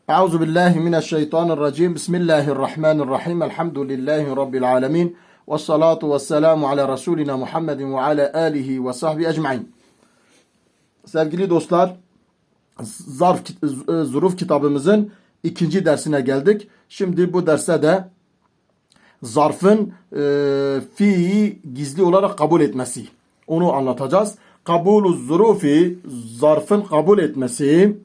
Euzu billahi mineşşeytanirracim. Bismillahirrahmanirrahim. Elhamdülillahi Rabbil alemin. Ve salatu ve selamu ala Resulina Muhammedin ve ala alihi ve sahbihi ecmain. Sevgili dostlar, Zuruf kitabımızın ikinci dersine geldik. Şimdi bu derste de zarfın fiili gizli olarak kabul etmesi. Onu anlatacağız. Kabulü zurufi, zarfın kabul etmesi.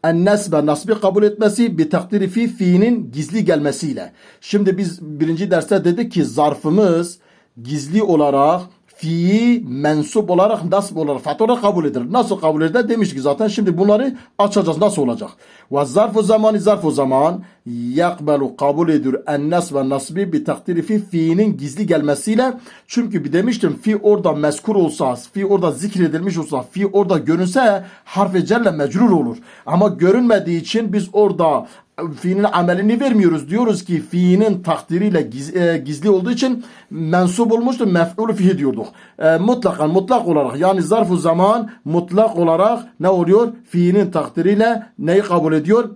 En-nesbe, nasbi kabul etmesi bir takdiri fiilinin gizli gelmesiyle. Şimdi biz birinci derste dedik ki zarfımız gizli olarak fiil mensup olarak nasb olarak fath olarak kabul edilir. Nasıl kabul edilir demiş ki zaten şimdi bunları açacağız. Nasıl olacak? Ve zarfu zamani zarfu zaman yakbelu kabul ediyor en-nesbe nasbi bir takdiri fiilinin gizli gelmesiyle. Çünkü bir demiştim fi orada mezkur olsa, fi orada zikredilmiş olsa, fi orada görünse harf-i cerle mecrur olur. Ama görünmediği için biz orada fiilin amelini vermiyoruz. Diyoruz ki fiilin takdiriyle gizli olduğu için mensup olmuştur. Mef'ul fihi diyorduk. Mutlak olarak yani zarf-ı zaman mutlak olarak ne oluyor? Fiilin takdiriyle neyi kabul ediyor?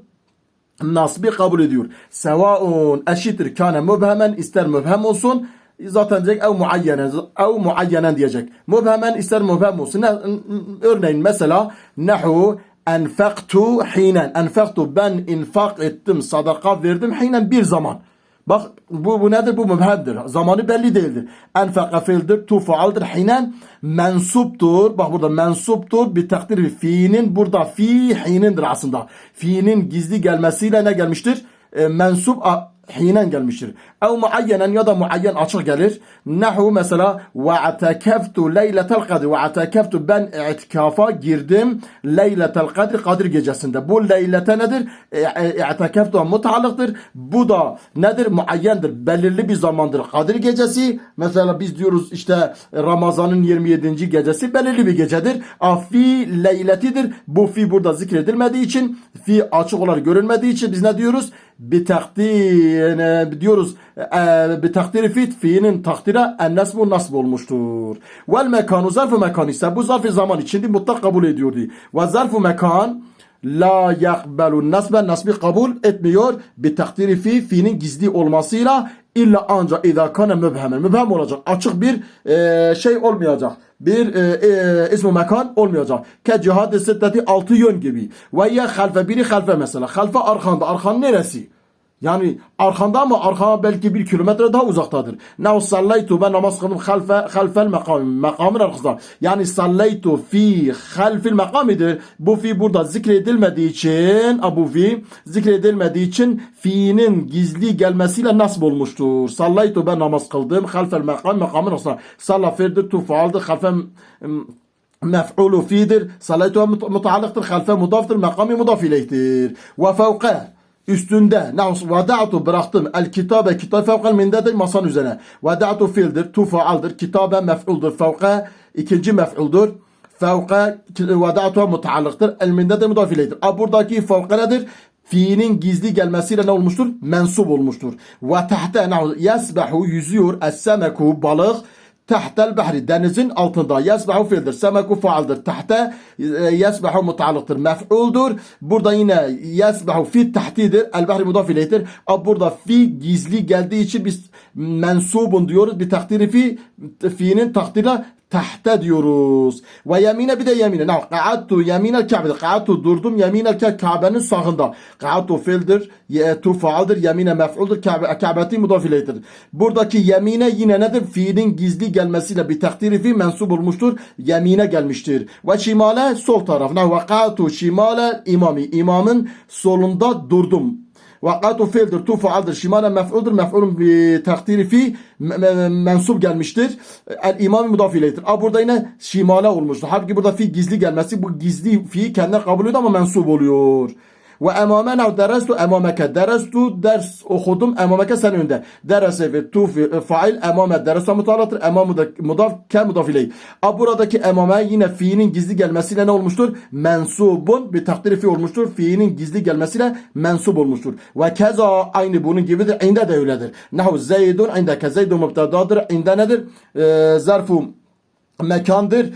Nasbi kabul ediyor. Sevaun eşittir kâne mübhemen, ister mübhem olsun. Zaten diyecek ev muayyenen diyecek. Mübhemen ister mübhem olsun. Örneğin mesela nehu enfektu hinen. Enfektu ben infak ettim, sadaka verdim hinen bir zaman. Bak bu nedir? Bu mübhemdir. Zamanı belli değildir. Enfeka fiildir, tu faaldir, hinen mensuptur. Bak burada mensuptur. Bir takdir fiilin burada fi hinindir aslında. Fiilin gizli gelmesiyle ne gelmiştir? Mensup hinen gelmiştir. Ev muayyenen ya da muayyen açık gelir. Nahu mesela ve atakeftu leyletel kadir. Ve atakeftu ben itikafa girdim leyletel kadir, Kadir gecesinde. Bu leylete nedir? İtikaftu mutaallıktır. Bu da nedir? Muayyendir. Belirli bir zamandır. Kadir gecesi. Mesela biz diyoruz işte Ramazan'ın 27. gecesi belirli bir gecedir. Fi leyletidir. Bu fi burada zikredilmediği için, fi açık olarak görünmediği için biz ne diyoruz? Bir takdir diyoruz. Bir takdiri fiilin takdire en-nesbu nasb olmuştur. Vel mekanu zarf-ı mekan ise bu zarf-ı zaman içinde mutlak kabul ediyordu. Ve zarf-ı mekan la yakbelu nasben, nasbi kabul etmiyor. Bir takdiri fiilin gizli olmasıyla illa ancak idâ kâne mübhemen. Mübhem olacak. Açık bir şey olmayacak. Bir ism-i mekan olmayacak. Ke cihad-ı sitteti 6 yön gibi. Ve ya halfe biri halfe mesela. Halfe arkanda. Arkan neresi? Yani arkanda ama arka belki 1 kilometre daha uzaktadır. Ne sallaytu ben namaz kıldım halfel makam. Makamın arkasında. Yani sallaytu fi halfil makamidir. Bu fi burada zikredilmediği için fiinin gizli gelmesiyle nasb olmuştur. Sallaytu ben namaz kıldım halfel makam. Makamın arkasında. Salla firdir tu faaldır. Halfe mef'ulu fidir. Sallaytu mutaallıktır. Halfe mudaftır. Makami mudaf ileyhtir. Ve fevka üstünde vada'tu bıraktım el kitabe kitap fevkal mindedir masanın üzerine. Vada'tu fiildir, tu faaldır, kitabe mef'uldur, fevka ikinci mef'uldur. Fevka vada'tu mutaallıktır, el mindedir mudaf ileyhtir. Buradaki fevka nedir? Fiilin gizli gelmesiyle ne olmuştur? Mensup olmuştur. Ve tahte yesbehu yüzüyor es-semeku balık tahtel bahri denizin altında. Yesbehu fiildir. Semeku faaldır. Tahte yesbehu mutaallıktır. Mef'uldur. Burada yine yesbehu fi tahtidir. El bahri mudaf ileyhtir. Burada fi gizli geldiği için biz mensubun diyoruz. Bir takdiri fiinin takdirine tahte diyoruz. Ve yemine bir de yemine. Ka'attu yeminel ka'bede. Ka'attu durdum yeminel ka'benin sağında. Ka'attu fiildir. Tu faaldir. Yemine mef'uldur. Ka'beti mudaf ileyhtir. Buradaki yemine yine nedir? Fiilin gizli gelmesiyle bir takdiri fi mensup olmuştur. Yemine gelmiştir. Ve şimale sol taraf. Ve ka'attu şimale imami. İmamın solunda durdum. Vakatu fiildir, tu faaldir, şimale mef'uldur, mef'ulun bir takdiri fi mensup gelmiştir. El imam mudaf ileyhtir. Burada yine şimale olmuştur. Halbuki burada fi gizli gelmesi, bu gizli fi kendine kabul ediyor ama mensup oluyor. Ve emamena derestu emameke. Derestu ders okudum emameke sen önünde. Derese ve tu fail emame derestu mutalattır. Emamı da mudaf ke mudaf ileyh. Buradaki emame yine fiilin gizli gelmesiyle ne olmuştur? Mensubun bir takdiri fi olmuştur. Fiilin gizli gelmesiyle mensup olmuştur. Ve keza aynı bunun gibidir. İnde de öyledir. Nahu zeydun indeke zeydun mübtedadır. İnde nedir? Zarfu mekandır.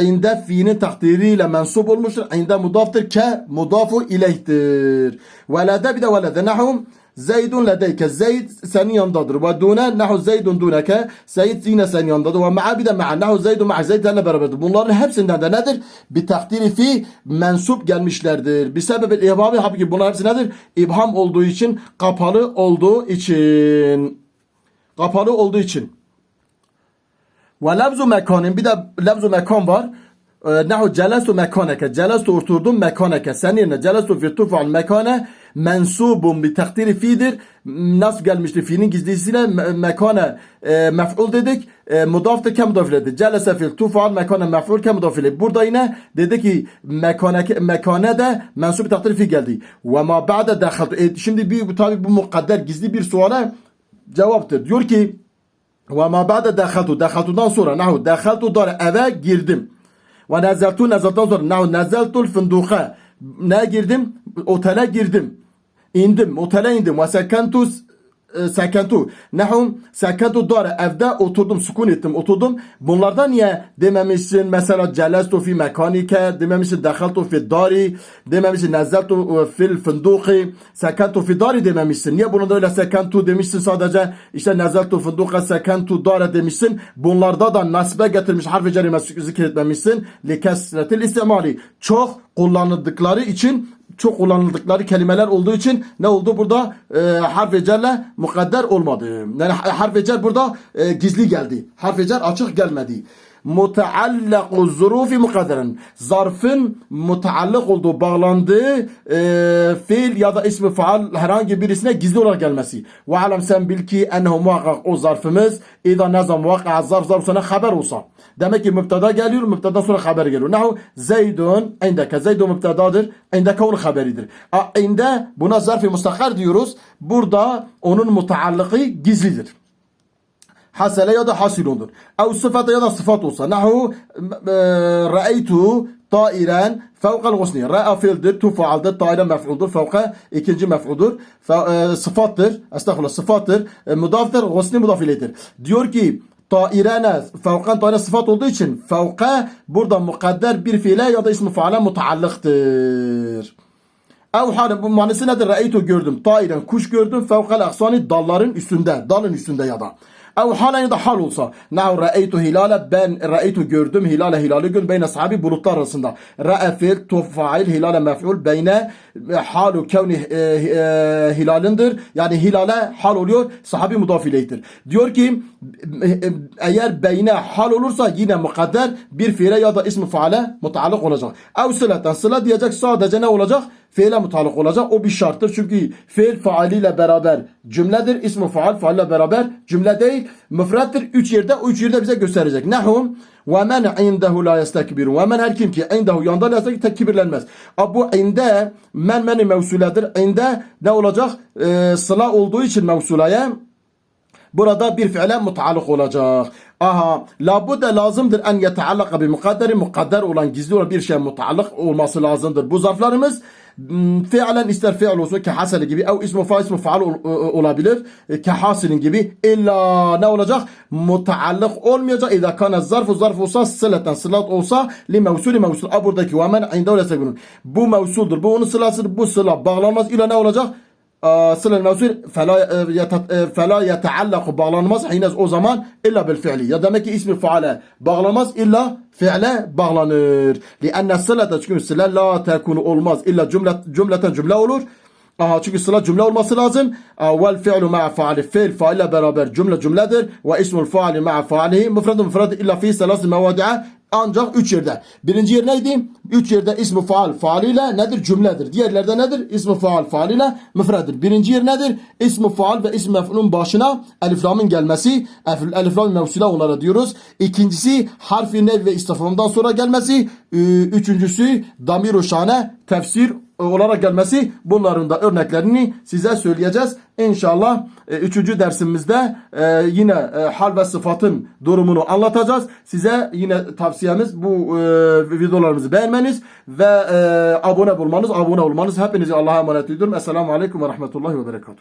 İnde fiilin takdiriyle mensup olmuştur. İnde mudaftır ke mudafu ileyhtir. Velede bir de velede. Nahum Zeydun ledeyke. Zeyd senin yanındadır. Ve dune nahu Zeydun duneke. Zeyd yine senin yanındadır. Ve ma'a bir de ma'a. Nahu Zeydun ma'a. Zeyd seninle beraberdir. Bunların hepsinden de nedir? Bir takdiri fi mensup gelmişlerdir. Bir sebebi ibhamı. Halbuki bunlar hepsi nedir? İbham olduğu için, kapalı olduğu için. Kapalı olduğu için. Ve lafzu mekanin, bir de lafzu mekan var. Nahu celestu mekaneke. Celestu oturdum mekaneke. Senin yerine celestu fi tufa'l mekane mensubun bi takdiri fi'dir. Nasıl gelmişti? Fi'nin gizlisiyle mekane mef'ul dedik. Mudaftı ke mudaf ile. Celese fil tufa'l mekane mef'ul ke mudaf ile. Burada yine dedi ki mekane de mensup bi takdiri fi geldi. Ve ma ba'de dehal. Şimdi tabi bu mukadder gizli bir suala cevaptır. Diyor ki ve ma ba'de dehaltu. Dehaltu'dan sonra nahu dehaltu dar eve girdim. Ve nezeltu nezeltu'dan sonra nahu nezeltul fınduka. Ne girdim? Otele girdim. İndim. Otele indim. Ve sekentu. Nahum sekentu dar evde oturdum. Sukun ettim. Oturdum. Bunlardan niye dememişsin? Mesela celestu fi mekanike. Dememişsin dehaltu fi dari. Dememişsin nezeltu fil fınduki. Sekentu fi dari dememişsin. Niye bunu da öyle sekentu demişsin sadece? İşte nezeltu fınduka sekentu dara demişsin. Bunlarda da nasbe getirmiş harf-i cerime zikretmemişsin. Li kesretil istimali. Çok kullanıldıkları için, çok kullanıldıkları kelimeler olduğu için ne oldu burada? Harf-i cerle mukadder olmadı. Yani harf-i cer burada gizli geldi. Harf-i cer açık gelmedi. Muteallaku zurufi mukadderen. Zarfın muteallık olduğu, bağlandığı fiil ya da ismi faal herhangi birisine gizli olarak gelmesi. Ve alem sen bil ki ennehu muhakkak o zarfımız İza nezam muhakkak zarf sana haber olsa. Demek ki mübteda geliyor, mübteda sonra haber geliyor. Nahu Zeydun indeke. Zeydun mübtedadır. İndeke onun haberidir. İnde buna zarf-ı mustakar diyoruz. Burada onun muteallıkı gizlidir. Hasele ya da hasilundur. Ev sıfata ya da sıfat olsa. Nahu ra'eytu tairen fevkal gusni. Ra'a fiildir, tu faaldir, tairen mef'uldur, fevka ikinci mef'uldur. Sıfattır, estağfurullah sıfattır, mudaftır, gusni mudaf ileydir. Diyor ki tairene, fevkan tairene sıfat olduğu için fevka burada mukadder bir fiile ya da ismi faale mutaallıktır. Ev halim bu manası nedir? Ra'eytu gördüm, tairen kuş gördüm, fevkal aksani dalların üstünde, dalın üstünde ya da. Ev halen ya da hal olsa. Nahu ra'eytu hilale, ben ra'eytu gördüm hilale, hilali gün beyne sahabi bulutlar arasında. Ra'a fiil tufail hilale mef'ul beyne halu kevni hilalindir. Yani hilale hal oluyor, sahabi mudaf ileyhtir. Diyor ki eğer beyne hal olursa yine mukadder bir fiile ya da ismi faale mutaallık olacak. Ev sılaten, sıla diyecek sadece ne olacak? Fiile mutaallık olacak. O bir şarttır. Çünkü fiil faaliyle beraber cümledir. İsmi faal faaliyle beraber cümle değil. Müfrettir. Üç yerde bize gösterecek. Nahum ve men indehu la yestekbirun. Ve men her kim ki indehu yanında la yestekbirun kibirlenmez. Bu inde men mevsuledir. İnde ne olacak? Sıla olduğu için mevsulaya burada bir fiile mutaallık olacak. Aha, labudde lazımdır en yeteallaka bi mukadderi, mukadder olan, gizli olan bir şey mutaallık olması lazımdır. Bu zarflarımız fiilen ister fiil olsun ki hasel gibi, ev ismi faal olabilir ki hasilin gibi. İlla ne olacak? Mutaallık olmayacak. İza kana zarf olsa, sıleten sılat olsa li mevsul. Buradaki ve men indehu lesegunun. Bu mevsuldur. Bu onun sılası, bu sıla bağlanmaz. İlla ne olacak? Sıla mevsul fela yeteallak bağlanmaz hinez o zaman illa bil fiili. Ya demek ki ismi faale bağlanmaz illa fiile bağlanır. Lianne sılata çünkü sıla la tekunu olmaz illa cümleten cümle olur. Çünkü sıla cümle olması lazım. Vel fi'lu ma'a faali. Fi'l faile beraber cümledir. Ve ismul faali ma'a faalihi müfrad illa fi selası mevadi'a. Ancak 3 yerde. Birinci yer neydi? 3 yerde ismi faal faaliyle nedir? Cümledir. Diğerlerde nedir? İsmi faal faaliyle müfreddir. Birinci yer nedir? İsmi faal ve ismi mef'ulun başına elif lamın gelmesi. Elif lam mevsule onlara diyoruz. İkincisi harfi nev ve istifhamdan sonra gelmesi. Üçüncüsü damir-u şane tefsir olarak gelmesi. Bunların da örneklerini size söyleyeceğiz. İnşallah 3. dersimizde yine hal ve sıfatın durumunu anlatacağız. Size yine tavsiyemiz bu videolarımızı beğenmeniz ve abone olmanız. Hepinizi Allah'a emanet ediyorum. Esselamu Aleyküm ve Rahmetullahi ve Berekatuhu.